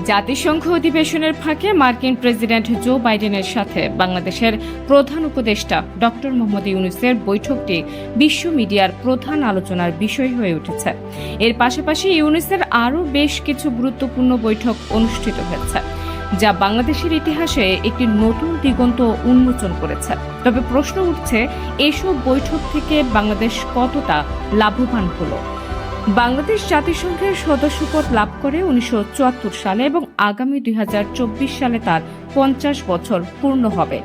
জাতিসংঘ অধিবেশনের ফাঁকে মার্কিন প্রেসিডেন্ট জো বাইডেনের সাথে বাংলাদেশের প্রধান উপদেষ্টা ডক্টর মোহাম্মদ ইউনূসের বৈঠকটি বিশ্ব মিডিয়ার প্রধান আলোচনার বিষয় হয়ে উঠেছে। এর পাশাপাশি ইউনূসের আরও বেশ কিছু গুরুত্বপূর্ণ বৈঠক অনুষ্ঠিত হয়েছে, যা বাংলাদেশের ইতিহাসে একটি নতুন দিগন্ত উন্মোচন করেছে। তবে প্রশ্ন উঠছে, এসব বৈঠক থেকে বাংলাদেশ কতটা লাভবান হলো। বাংলাদেশ জাতিসংঘের সদস্যপদ লাভ করে 1974 সালে এবং আগামী 2024 সালে তার 50 বছর পূর্ণ হবে।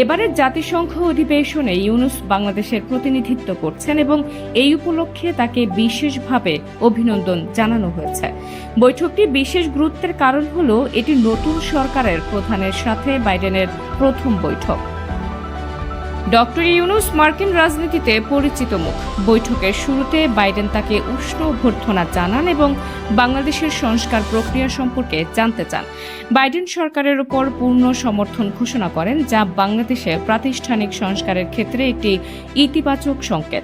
এবারের জাতিসংঘ অধিবেশনে ইউনূস বাংলাদেশের প্রতিনিধিত্ব করছেন এবং এই উপলক্ষে তাকে বিশেষভাবে অভিনন্দন জানানো হয়েছে। বৈঠকটি বিশেষ গুরুত্বের কারণ হল এটি নতুন সরকারের প্রধানের সাথে বাইডেনের প্রথম বৈঠক। ডক্টর ইউনূস মার্কিন রাজনীতিতে পরিচিত মুখ। বৈঠকের শুরুতে বাইডেন তাকে উষ্ণ অভ্যর্থনা জানান এবং বাংলাদেশের সংস্কার প্রক্রিয়া সম্পর্কে জানতে চান। বাইডেন সরকারের উপর পূর্ণ সমর্থন ঘোষণা করেন, যা বাংলাদেশে প্রাতিষ্ঠানিক সংস্কারের ক্ষেত্রে একটি ইতিবাচক সংকেত।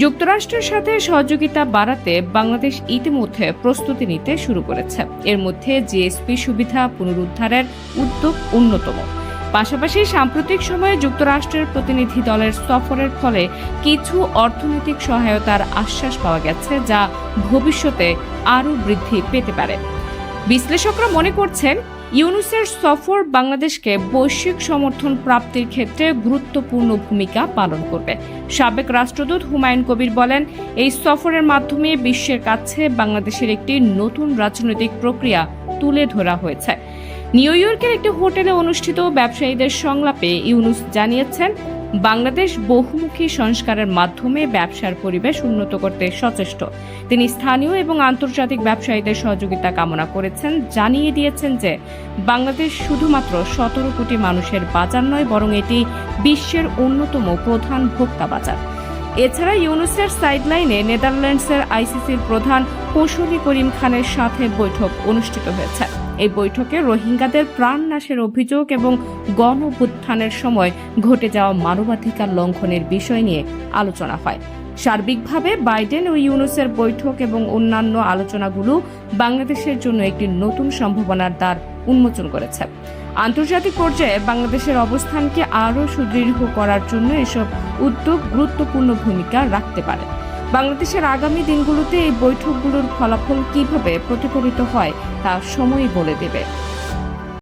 যুক্তরাষ্ট্রের সাথে সহযোগিতা বাড়াতে বাংলাদেশ ইতিমধ্যে প্রস্তুতি নিতে শুরু করেছে। এর মধ্যে জিএসপি সুবিধা পুনরুদ্ধারের উদ্যোগ অন্যতম। পাশাপাশি সাম্প্রতিক সময়ে যুক্তরাষ্ট্রের প্রতিনিধি দলের সফরের ফলে কিছু অর্থনৈতিক সহায়তার আশ্বাস পাওয়া গেছে, যা ভবিষ্যতে আরও বৃদ্ধি পেতে পারে। বিশ্লেষকরা মনে করছেন, ইউনূসের সফর বাংলাদেশকে বৈশ্বিক সমর্থন প্রাপ্তির ক্ষেত্রে গুরুত্বপূর্ণ ভূমিকা পালন করবে। সাবেক রাষ্ট্রদূত হুমায়ুন কবির বলেন, এই সফরের মাধ্যমে বিশ্বের কাছে বাংলাদেশের একটি নতুন রাজনৈতিক প্রক্রিয়া তুলে ধরা হয়েছে। নিউ ইয়র্কের একটি হোটেলে অনুষ্ঠিত ব্যবসায়ীদের সংলাপে ইউনূস জানিয়েছেন, বাংলাদেশ বহুমুখী সংস্কারের মাধ্যমে ব্যবসার পরিবেশ উন্নত করতে সচেষ্ট। তিনি স্থানীয় এবং আন্তর্জাতিক ব্যবসায়ীদের সহযোগিতা কামনা করেছেন, জানিয়ে দিয়েছেন যে বাংলাদেশ শুধুমাত্র 17 কোটি মানুষের বাজার নয়, বরং এটি বিশ্বের অন্যতম প্রধান ভোক্তা বাজার। এছাড়া ইউনূসের সাইডলাইনে নেদারল্যান্ডসের আইসিসির প্রধান কৌশলী করিম খানের সাথে বৈঠক অনুষ্ঠিত হয়েছে। এই বৈঠকে রোহিঙ্গাদের প্রাণনাশের অভিযোগ এবং গণঅভ্যুত্থানের সময় ঘটে যাওয়া মানবাধিকার লঙ্ঘনের বিষয় নিয়ে আলোচনা হয়। সার্বিকভাবে বাইডেন ও ইউনূসের বৈঠক এবং অন্যান্য আলোচনাগুলো বাংলাদেশের জন্য একটি নতুন সম্ভাবনার দ্বার উন্মোচন করেছে। আন্তর্জাতিক পর্যায়ে বাংলাদেশের অবস্থানকে আরও সুদৃঢ় করার জন্য এসব উদ্যোগ গুরুত্বপূর্ণ ভূমিকা রাখতে পারে। বাংলাদেশের আগামী দিনগুলোতে এই বৈঠকগুলোর ফলাফল কিভাবে প্রতিফলিত হয় তা সময়ই বলে দেবে।